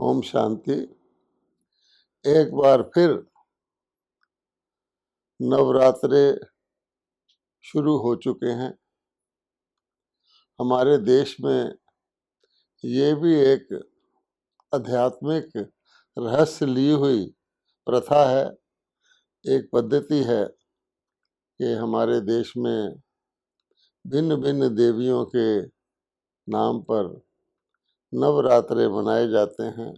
ओम शांति। एक बार फिर नवरात्रे शुरू हो चुके हैं। हमारे देश में ये भी एक आध्यात्मिक रहस्य ली हुई प्रथा है, एक पद्धति है कि हमारे देश में भिन्न भिन्न देवियों के नाम पर नवरात्रे मनाए जाते हैं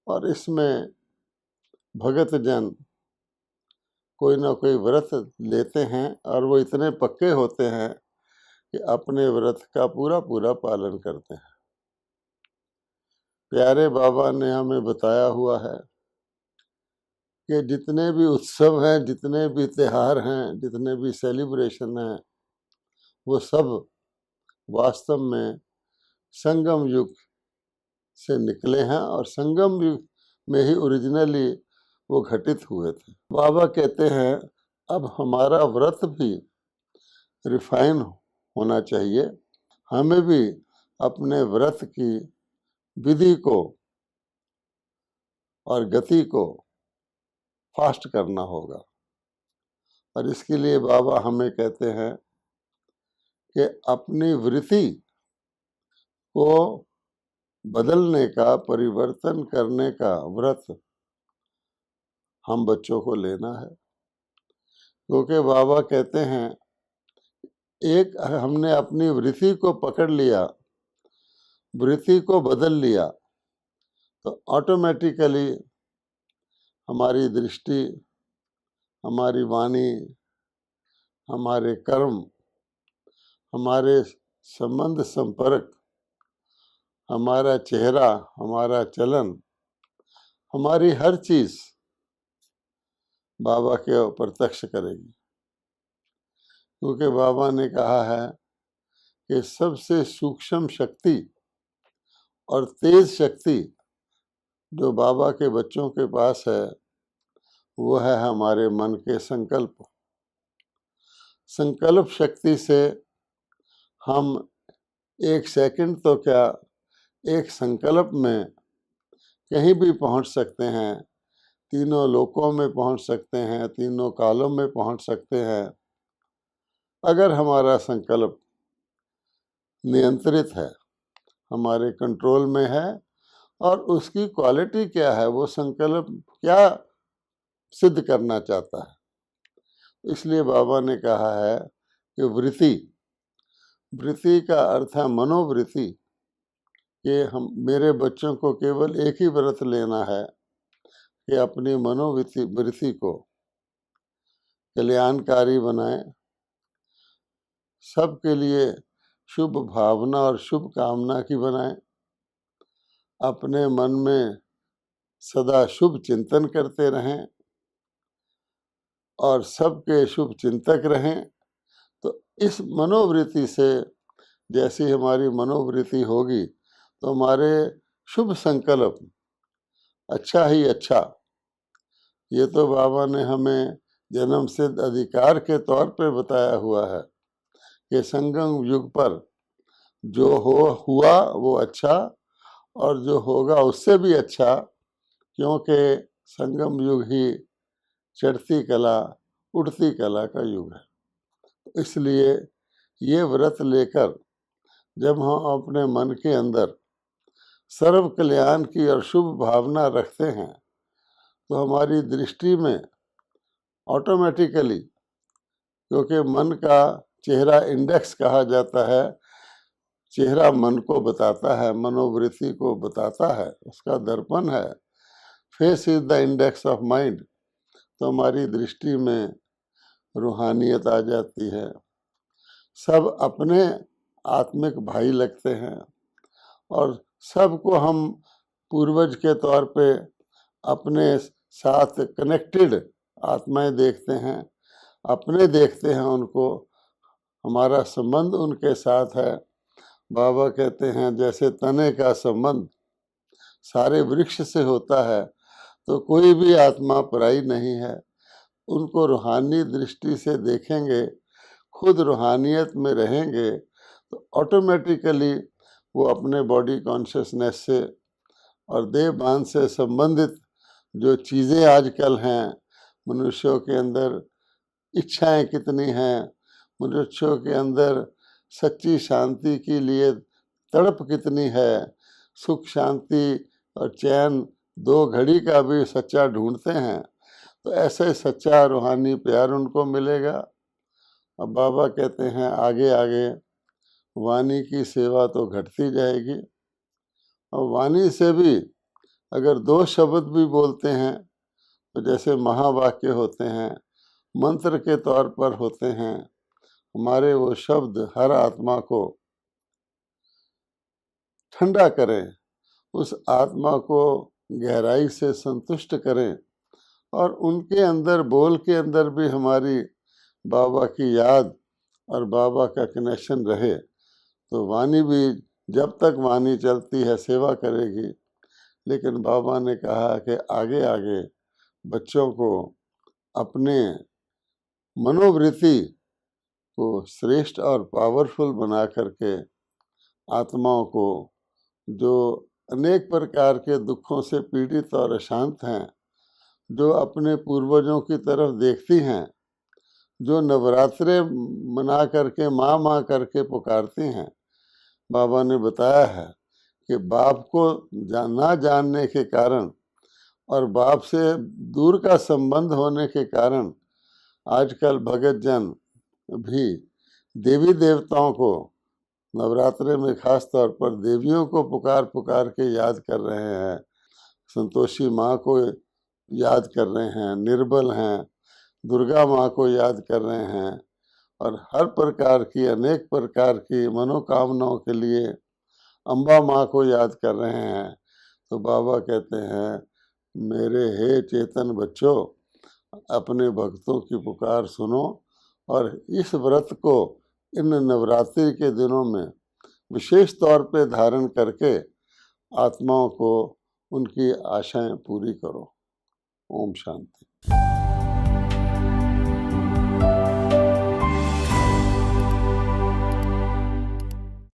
और इसमें भगत जन कोई ना कोई व्रत लेते हैं और वो इतने पक्के होते हैं कि अपने व्रत का पूरा पूरा पालन करते हैं। प्यारे बाबा ने हमें बताया हुआ है कि जितने भी उत्सव हैं, जितने भी त्योहार हैं, जितने भी सेलिब्रेशन हैं, वो सब वास्तव में संगम युग से निकले हैं और संगम युग में ही ओरिजिनली वो घटित हुए थे। बाबा कहते हैं अब हमारा व्रत भी रिफाइन होना चाहिए, हमें भी अपने व्रत की विधि को और गति को फास्ट करना होगा। और इसके लिए बाबा हमें कहते हैं कि अपनी वृत्ति को बदलने का, परिवर्तन करने का व्रत हम बच्चों को लेना है। क्योंकि बाबा कहते हैं एक हमने अपनी वृत्ति को पकड़ लिया, वृत्ति को बदल लिया, तो ऑटोमेटिकली हमारी दृष्टि, हमारी वाणी, हमारे कर्म, हमारे संबंध संपर्क, हमारा चेहरा, हमारा चलन, हमारी हर चीज बाबा के प्रत्यक्ष करेगी। क्योंकि बाबा ने कहा है कि सबसे सूक्ष्म शक्ति और तेज शक्ति जो बाबा के बच्चों के पास है वो है हमारे मन के संकल्प। संकल्प शक्ति से हम एक सेकंड तो क्या, एक संकल्प में कहीं भी पहुंच सकते हैं, तीनों लोकों में पहुंच सकते हैं, तीनों कालों में पहुंच सकते हैं, अगर हमारा संकल्प नियंत्रित है, हमारे कंट्रोल में है और उसकी क्वालिटी क्या है, वो संकल्प क्या सिद्ध करना चाहता है। इसलिए बाबा ने कहा है कि वृत्ति, वृत्ति का अर्थ है मनोवृत्ति, कि हम मेरे बच्चों को केवल एक ही व्रत लेना है कि अपनी मनोवृत्ति को कल्याणकारी बनाएं, सबके लिए शुभ भावना और शुभ कामना की बनाएं, अपने मन में सदा शुभ चिंतन करते रहें और सबके शुभ चिंतक रहें। तो इस मनोवृत्ति से जैसी हमारी मनोवृत्ति होगी तो हमारे शुभ संकल्प अच्छा ही अच्छा, ये तो बाबा ने हमें जन्म सिद्ध अधिकार के तौर पे बताया हुआ है कि संगम युग पर जो हुआ वो अच्छा और जो होगा उससे भी अच्छा, क्योंकि संगम युग ही चढ़ती कला उठती कला का युग है। इसलिए ये व्रत लेकर जब हम अपने मन के अंदर सर्व कल्याण की और शुभ भावना रखते हैं तो हमारी दृष्टि में ऑटोमेटिकली, क्योंकि मन का चेहरा इंडेक्स कहा जाता है, चेहरा मन को बताता है, मनोवृत्ति को बताता है, उसका दर्पण है। Face is the index of mind. तो हमारी दृष्टि में रूहानियत आ जाती है, सब अपने आत्मिक भाई लगते हैं और सबको हम पूर्वज के तौर पे अपने साथ कनेक्टेड आत्माएं देखते हैं, अपने देखते हैं उनको, हमारा संबंध उनके साथ है। बाबा कहते हैं जैसे तने का संबंध सारे वृक्ष से होता है, तो कोई भी आत्मा पराई नहीं है। उनको रूहानी दृष्टि से देखेंगे, खुद रूहानियत में रहेंगे तो ऑटोमेटिकली वो अपने बॉडी कॉन्शियसनेस से और देह बांध से संबंधित जो चीज़ें आजकल हैं, मनुष्यों के अंदर इच्छाएं कितनी हैं, मनुष्यों के अंदर सच्ची शांति के लिए तड़प कितनी है, सुख शांति और चैन दो घड़ी का भी सच्चा ढूंढते हैं, तो ऐसे सच्चा रूहानी प्यार उनको मिलेगा। अब बाबा कहते हैं आगे आगे वाणी की सेवा तो घटती जाएगी, और वाणी से भी अगर दो शब्द भी बोलते हैं तो जैसे महावाक्य होते हैं, मंत्र के तौर पर होते हैं, हमारे वो शब्द हर आत्मा को ठंडा करें, उस आत्मा को गहराई से संतुष्ट करें, और उनके अंदर बोल के अंदर भी हमारी बाबा की याद और बाबा का कनेक्शन रहे, तो वाणी भी जब तक वाणी चलती है सेवा करेगी। लेकिन बाबा ने कहा कि आगे आगे बच्चों को अपने मनोवृत्ति को श्रेष्ठ और पावरफुल बना करके आत्माओं को जो अनेक प्रकार के दुखों से पीड़ित और अशांत हैं, जो अपने पूर्वजों की तरफ देखती हैं, जो नवरात्रे मना करके माँ करके पुकारती हैं, बाबा ने बताया है कि बाप को ना जानने के कारण और बाप से दूर का संबंध होने के कारण आजकल भगत जन भी देवी देवताओं को नवरात्रे में खास तौर पर देवियों को पुकार पुकार के याद कर रहे हैं, संतोषी माँ को याद कर रहे हैं, निर्बल हैं, दुर्गा माँ को याद कर रहे हैं, और हर प्रकार की अनेक प्रकार की मनोकामनाओं के लिए अम्बा माँ को याद कर रहे हैं। तो बाबा कहते हैं मेरे हे चेतन बच्चों, अपने भक्तों की पुकार सुनो, और इस व्रत को इन नवरात्रि के दिनों में विशेष तौर पे धारण करके आत्माओं को उनकी आशाएं पूरी करो। ओम शांति।